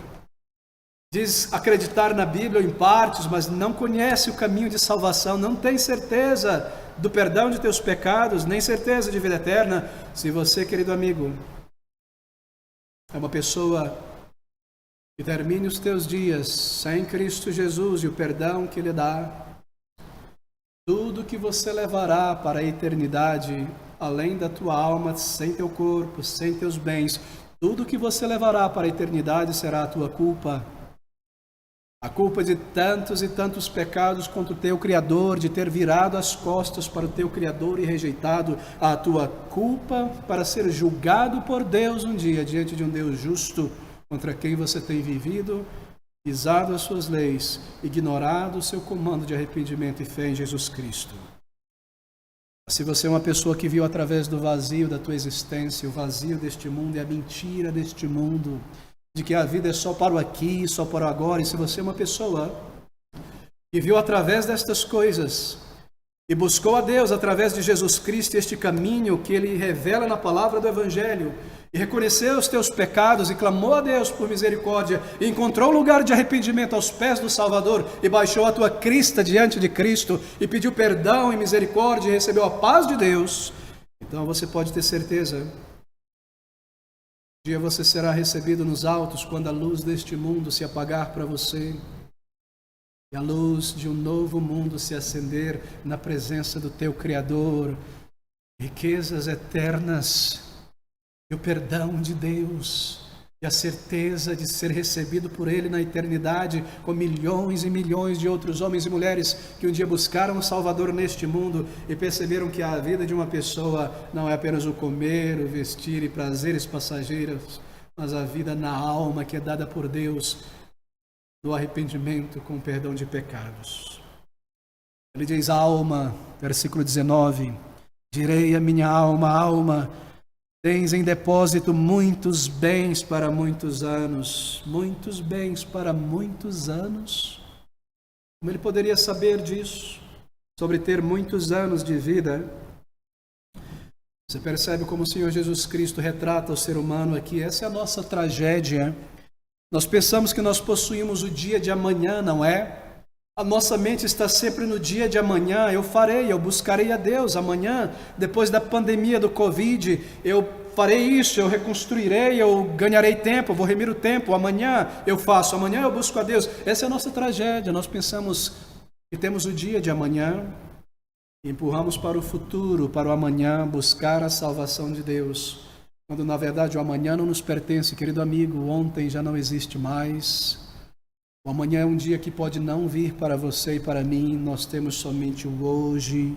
Diz acreditar na Bíblia em partes, mas não conhece o caminho de salvação, não tem certeza do perdão de teus pecados, nem certeza de vida eterna. Se você, querido amigo, é uma pessoa que termine os teus dias sem Cristo Jesus e o perdão que Ele dá, tudo que você levará para a eternidade, além da tua alma, sem teu corpo, sem teus bens, tudo que você levará para a eternidade será a tua culpa. A culpa de tantos e tantos pecados contra o teu Criador, de ter virado as costas para o teu Criador e rejeitado a tua culpa para ser julgado por Deus um dia, diante de um Deus justo, contra quem você tem vivido, pisado as suas leis, ignorado o seu comando de arrependimento e fé em Jesus Cristo. Se você é uma pessoa que viu através do vazio da tua existência, o vazio deste mundo e a mentira deste mundo, de que a vida é só para o aqui, só para o agora, e se você é uma pessoa que viu através destas coisas e buscou a Deus através de Jesus Cristo, este caminho que Ele revela na palavra do Evangelho, e reconheceu os teus pecados e clamou a Deus por misericórdia, e encontrou um lugar de arrependimento aos pés do Salvador, e baixou a tua crista diante de Cristo, e pediu perdão e misericórdia, e recebeu a paz de Deus, então você pode ter certeza, um dia você será recebido nos altos, quando a luz deste mundo se apagar para você, e a luz de um novo mundo se acender na presença do teu Criador, riquezas eternas, e o perdão de Deus, e a certeza de ser recebido por Ele na eternidade, com milhões e milhões de outros homens e mulheres que um dia buscaram o Salvador neste mundo e perceberam que a vida de uma pessoa não é apenas o comer, o vestir e prazeres passageiros, mas a vida na alma que é dada por Deus, no arrependimento com o perdão de pecados. Ele diz, alma, versículo 19, direi a minha alma, alma, tens em depósito muitos bens para muitos anos. Muitos bens para muitos anos? Como ele poderia saber disso? Sobre ter muitos anos de vida? Você percebe como o Senhor Jesus Cristo retrata o ser humano aqui? Essa é a nossa tragédia. Nós pensamos que nós possuímos o dia de amanhã, não é? A nossa mente está sempre no dia de amanhã. Eu buscarei a Deus amanhã, depois da pandemia do Covid, eu farei isso, eu reconstruirei, eu ganharei tempo, eu vou remir o tempo, amanhã eu faço, amanhã eu busco a Deus. Essa é a nossa tragédia. Nós pensamos que temos o dia de amanhã e empurramos para o futuro, para o amanhã, buscar a salvação de Deus, quando na verdade o amanhã não nos pertence, querido amigo. O ontem já não existe mais. O amanhã é um dia que pode não vir para você e para mim. Nós temos somente o hoje.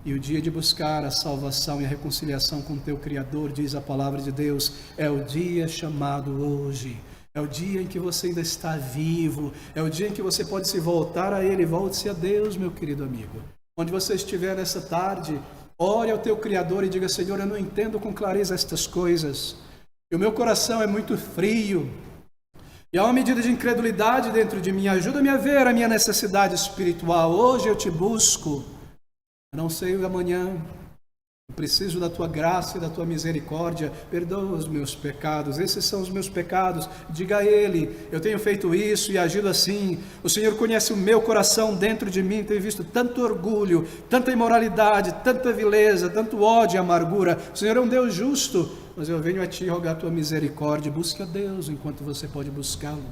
E o dia de buscar a salvação e a reconciliação com o teu Criador, diz a palavra de Deus, é o dia chamado hoje. É o dia em que você ainda está vivo. É o dia em que você pode se voltar a Ele. Volte-se a Deus, meu querido amigo. Onde você estiver nessa tarde, Ore ao teu Criador e diga: Senhor, eu não entendo com clareza estas coisas. E o meu coração é muito frio. E há uma medida de incredulidade dentro de mim. Ajuda-me a ver a minha necessidade espiritual. Hoje eu te busco. Eu não sei o amanhã. Eu preciso da tua graça e da tua misericórdia. Perdoa os meus pecados. Esses são os meus pecados. Diga a Ele: eu tenho feito isso e agido assim. O Senhor conhece o meu coração dentro de mim. Tenho visto tanto orgulho, tanta imoralidade, tanta vileza, tanto ódio e amargura. O Senhor é um Deus justo, mas eu venho a Ti rogar a tua misericórdia. Busque a Deus enquanto você pode buscá-lo.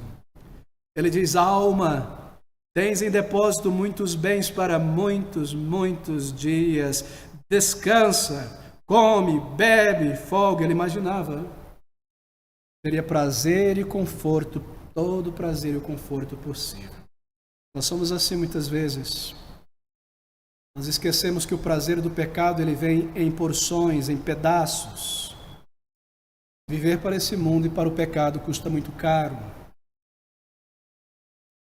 Ele diz: alma, tens em depósito muitos bens para muitos, muitos dias. Descansa, come, bebe, folga. Ele imaginava. Teria prazer e conforto, todo o prazer e o conforto possível. Nós somos assim muitas vezes. Nós esquecemos que o prazer do pecado ele vem em porções, em pedaços. Viver para esse mundo e para o pecado custa muito caro.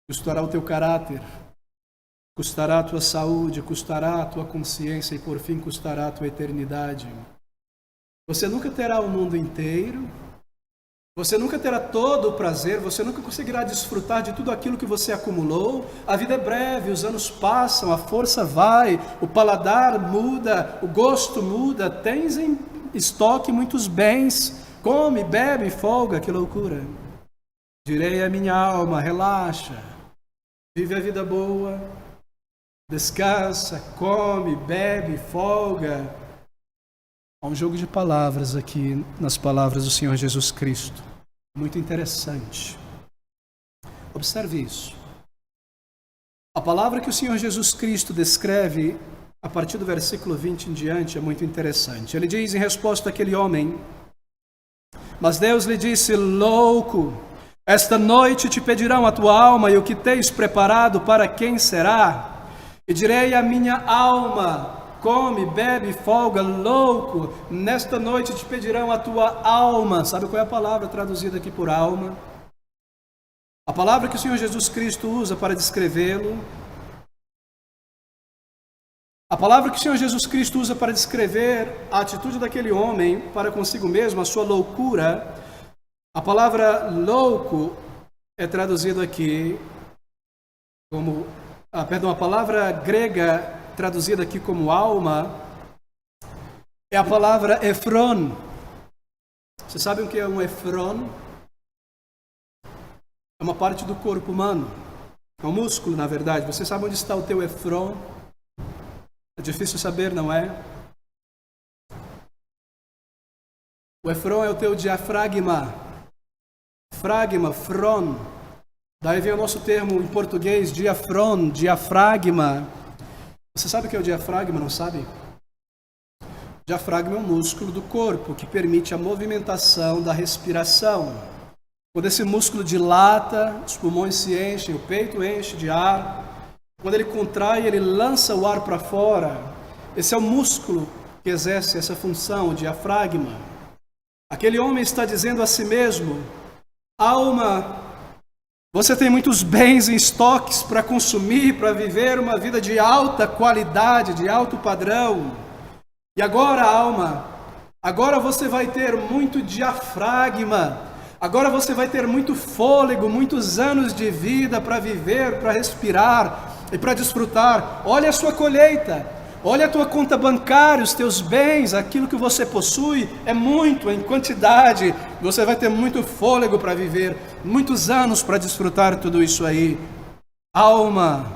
Custará o teu caráter. Custará a tua saúde, custará a tua consciência e, por fim, custará a tua eternidade. Você nunca terá o mundo inteiro, você nunca terá todo o prazer, você nunca conseguirá desfrutar de tudo aquilo que você acumulou. A vida é breve, os anos passam, a força vai, o paladar muda, o gosto muda. Tens em estoque muitos bens, come, bebe, folga, que loucura. Direi à minha alma: relaxa, vive a vida boa. Descansa, come, bebe, folga. Há um jogo de palavras aqui nas palavras do Senhor Jesus Cristo. Muito interessante. Observe isso. A palavra que o Senhor Jesus Cristo descreve a partir do versículo 20 em diante é muito interessante. Ele diz em resposta àquele homem: mas Deus lhe disse: louco, esta noite te pedirão a tua alma, e o que tens preparado para quem será? E direi à minha alma: come, bebe, folga, louco, nesta noite te pedirão a tua alma. Sabe qual é a palavra traduzida aqui por alma? A palavra que o Senhor Jesus Cristo usa para descrevê-lo. A palavra que o Senhor Jesus Cristo usa para descrever a atitude daquele homem para consigo mesmo, a sua loucura. A palavra louco é traduzida aqui como... a palavra grega traduzida aqui como alma é a palavra efron. Você sabe o que é um efron? É uma parte do corpo humano. É um músculo, na verdade. Você sabe onde está o teu efron? É difícil saber, não é? O efron é o teu diafragma. Fragma, fron. Daí vem o nosso termo em português, diafron, diafragma. Você sabe o que é o diafragma, não sabe? O diafragma é um músculo do corpo que permite a movimentação da respiração. Quando esse músculo dilata, os pulmões se enchem, o peito enche de ar. Quando ele contrai, ele lança o ar para fora. Esse é o músculo que exerce essa função, o diafragma. Aquele homem está dizendo a si mesmo: alma, você tem muitos bens em estoques para consumir, para viver uma vida de alta qualidade, de alto padrão. E agora, alma, agora você vai ter muito diafragma, agora você vai ter muito fôlego, muitos anos de vida para viver, para respirar e para desfrutar. Olha a sua colheita, olha a tua conta bancária, os teus bens, aquilo que você possui é muito em quantidade. Você vai ter muito fôlego para viver, muitos anos para desfrutar tudo isso aí. Alma.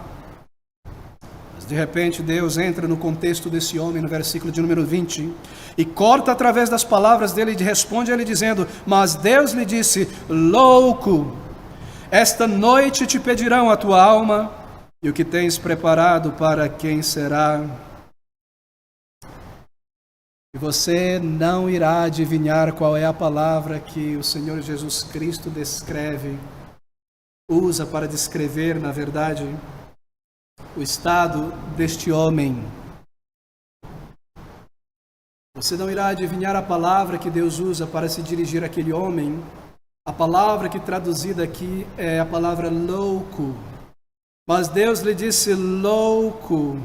Mas de repente Deus entra no contexto desse homem no versículo de número 20 e corta através das palavras dele e responde a ele dizendo: mas Deus lhe disse: louco, esta noite te pedirão a tua alma, e o que tens preparado para quem será? E você não irá adivinhar qual é a palavra que o Senhor Jesus Cristo descreve, usa para descrever, na verdade, o estado deste homem. Você não irá adivinhar a palavra que Deus usa para se dirigir àquele homem. A palavra que traduzida aqui é a palavra louco. Mas Deus lhe disse louco.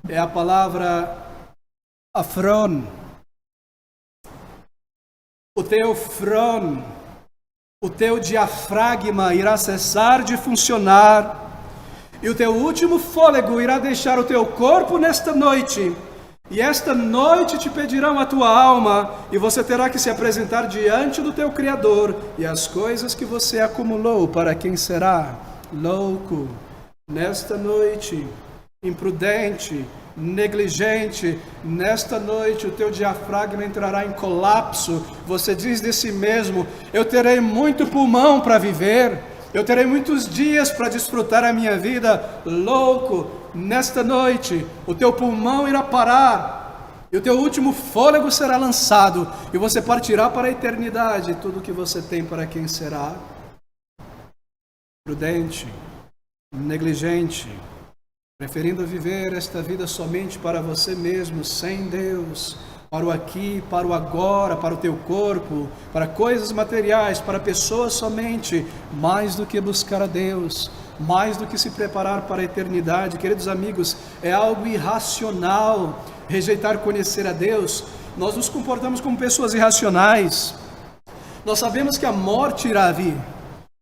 É a palavra Afron. O teu front, o teu diafragma irá cessar de funcionar e o teu último fôlego irá deixar o teu corpo nesta noite. E esta noite te pedirão a tua alma e você terá que se apresentar diante do teu Criador e as coisas que você acumulou, para quem será? Louco, nesta noite, imprudente, negligente, nesta noite o teu diafragma entrará em colapso. Você diz de si mesmo: eu terei muito pulmão para viver, eu terei muitos dias para desfrutar a minha vida. Louco, nesta noite o teu pulmão irá parar e o teu último fôlego será lançado e você partirá para a eternidade. Tudo o que você tem, para quem será? Prudente, negligente, preferindo viver esta vida somente para você mesmo, sem Deus, para o aqui, para o agora, para o teu corpo, para coisas materiais, para pessoas somente, mais do que buscar a Deus, mais do que se preparar para a eternidade. Queridos amigos, é algo irracional rejeitar conhecer a Deus. Nós nos comportamos como pessoas irracionais. Nós sabemos que a morte irá vir.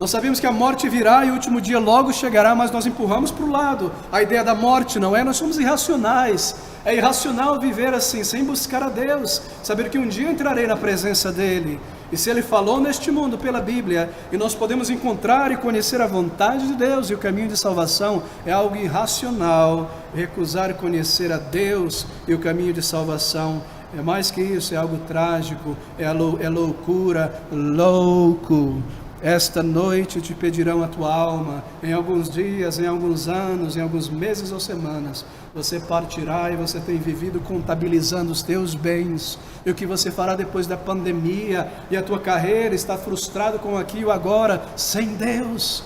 Nós sabemos que a morte virá e o último dia logo chegará, mas nós empurramos para o lado a ideia da morte, não é? Nós somos irracionais. É irracional viver assim, sem buscar a Deus, saber que um dia eu entrarei na presença dEle. E se Ele falou neste mundo pela Bíblia, e nós podemos encontrar e conhecer a vontade de Deus e o caminho de salvação, é algo irracional recusar conhecer a Deus e o caminho de salvação. É mais que isso, é algo trágico, é loucura, louco. Esta noite te pedirão a tua alma. Em alguns dias, em alguns anos, em alguns meses ou semanas, você partirá e você tem vivido contabilizando os teus bens. E o que você fará depois da pandemia e a tua carreira está frustrado com aqui e o agora, sem Deus,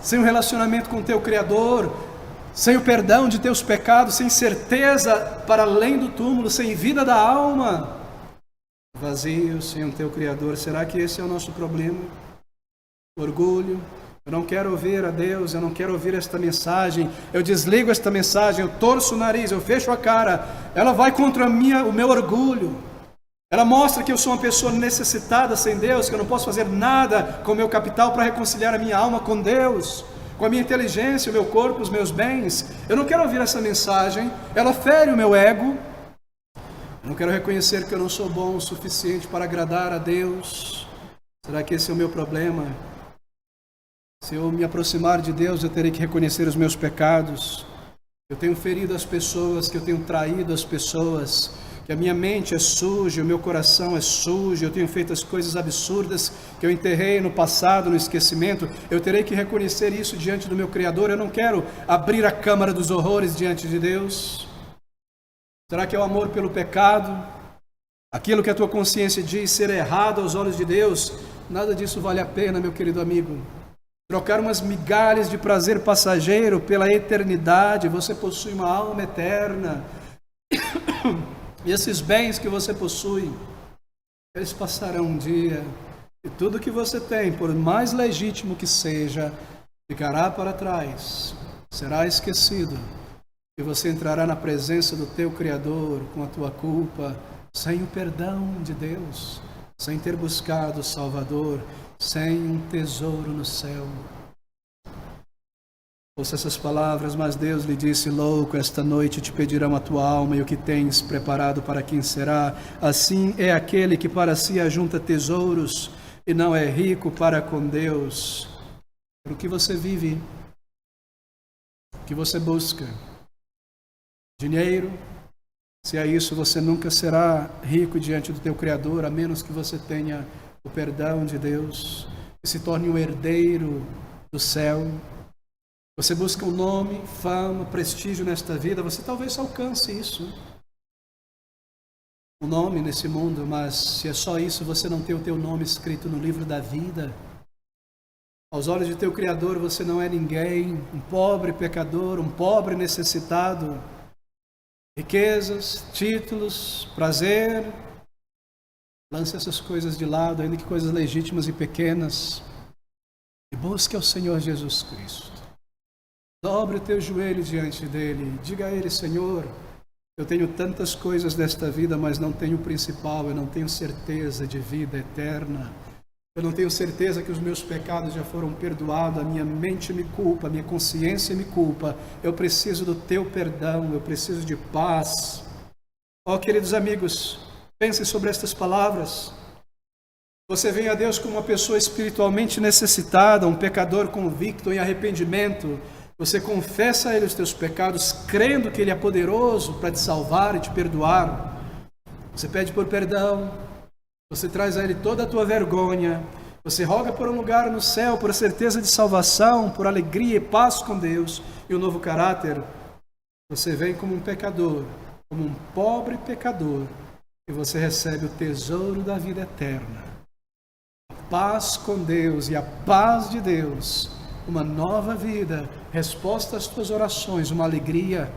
sem um relacionamento com o teu Criador, sem o perdão de teus pecados, sem certeza para além do túmulo, sem vida da alma, vazio, sem o teu Criador. Será que esse é o nosso problema? Orgulho. Eu não quero ouvir a Deus, eu não quero ouvir esta mensagem, eu desligo esta mensagem, eu torço o nariz, eu fecho a cara. Ela vai contra o meu orgulho. Ela mostra que eu sou uma pessoa necessitada sem Deus, que eu não posso fazer nada com o meu capital para reconciliar a minha alma com Deus, com a minha inteligência, o meu corpo, os meus bens. Eu não quero ouvir essa mensagem, ela fere o meu ego. Eu não quero reconhecer que eu não sou bom o suficiente para agradar a Deus. Será que esse é o meu problema? Se eu me aproximar de Deus, eu terei que reconhecer os meus pecados. Eu tenho ferido as pessoas, que eu tenho traído as pessoas, que a minha mente é suja, o meu coração é sujo, eu tenho feito as coisas absurdas que eu enterrei no passado, no esquecimento. Eu terei que reconhecer isso diante do meu Criador. Eu não quero abrir a câmara dos horrores diante de Deus. Será que é o amor pelo pecado? Aquilo que a tua consciência diz ser errado aos olhos de Deus? Nada disso vale a pena, meu querido amigo. Trocar umas migalhas de prazer passageiro pela eternidade. Você possui uma alma eterna. E esses bens que você possui, eles passarão um dia. E tudo que você tem, por mais legítimo que seja, ficará para trás. Será esquecido. E você entrará na presença do teu Criador com a tua culpa, sem o perdão de Deus, sem ter buscado o Salvador, sem um tesouro no céu. Ouça essas palavras: mas Deus lhe disse: louco, esta noite te pedirão a tua alma e o que tens preparado para quem será. Assim é aquele que para si ajunta tesouros e não é rico para com Deus. Por que você vive? O que você busca? Dinheiro? Se é isso, você nunca será rico diante do teu Criador, a menos que você tenha o perdão de Deus e se torne um herdeiro do céu. Você busca um nome, fama, prestígio nesta vida, você talvez alcance isso. Um nome nesse mundo, mas se é só isso, você não tem o teu nome escrito no livro da vida. Aos olhos de teu Criador você não é ninguém, um pobre pecador, um pobre necessitado. Riquezas, títulos, prazer, lance essas coisas de lado, ainda que coisas legítimas e pequenas, e busque ao Senhor Jesus Cristo. Dobre o teu joelho diante dele, diga a ele: Senhor, Eu tenho tantas coisas desta vida, mas não tenho o principal. Eu não tenho certeza de vida eterna. Eu não tenho certeza que os meus pecados já foram perdoados. A minha mente me culpa, a minha consciência me culpa. Eu preciso do teu perdão, eu preciso de paz. Ó, queridos amigos, pensem sobre estas palavras. Você vem a Deus como uma pessoa espiritualmente necessitada, um pecador convicto em arrependimento. Você confessa a Ele os teus pecados, crendo que Ele é poderoso para te salvar e te perdoar. Você pede por perdão, você traz a Ele toda a tua vergonha, você roga por um lugar no céu, por certeza de salvação, por alegria e paz com Deus e um novo caráter. Você vem como um pecador, como um pobre pecador, e você recebe o tesouro da vida eterna. A paz com Deus e a paz de Deus, uma nova vida, resposta às tuas orações, uma alegria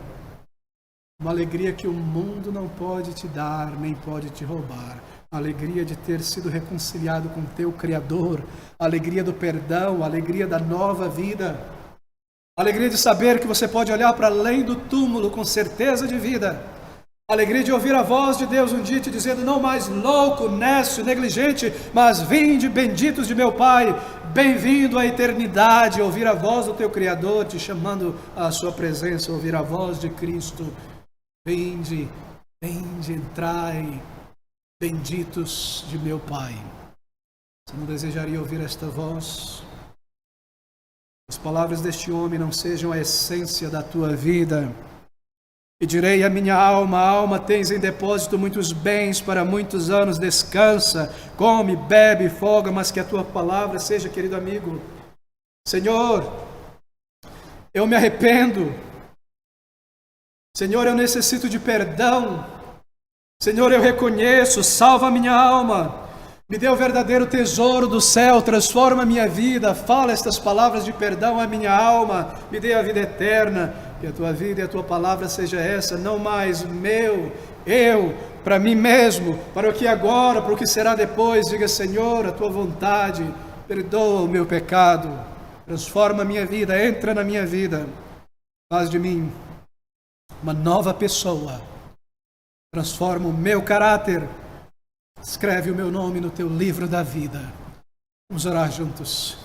que o mundo não pode te dar, nem pode te roubar. A alegria de ter sido reconciliado com teu Criador, a alegria do perdão, a alegria da nova vida, a alegria de saber que você pode olhar para além do túmulo com certeza de vida, a alegria de ouvir a voz de Deus um dia te dizendo: não mais louco, nécio, negligente, mas vinde, benditos de meu Pai, bem-vindo à eternidade. Ouvir a voz do teu Criador te chamando à sua presença, ouvir a voz de Cristo: vinde, entrai, benditos de meu Pai. Você não desejaria ouvir esta voz? As palavras deste homem não sejam a essência da tua vida. E direi à minha alma: alma, tens em depósito muitos bens para muitos anos, descansa, come, bebe, folga, mas que a tua palavra seja, querido amigo: Senhor, eu me arrependo. Senhor, eu necessito de perdão. Senhor, eu reconheço, salva a minha alma. Me dê o verdadeiro tesouro do céu, transforma a minha vida. Fala estas palavras de perdão à minha alma. Me dê a vida eterna. Que a tua vida e a tua palavra seja essa, não mais eu, para mim mesmo, para o que agora, para o que será depois. Diga: Senhor, a tua vontade, perdoa o meu pecado, transforma a minha vida, entra na minha vida, faz de mim uma nova pessoa, transforma o meu caráter, escreve o meu nome no teu livro da vida. Vamos orar juntos.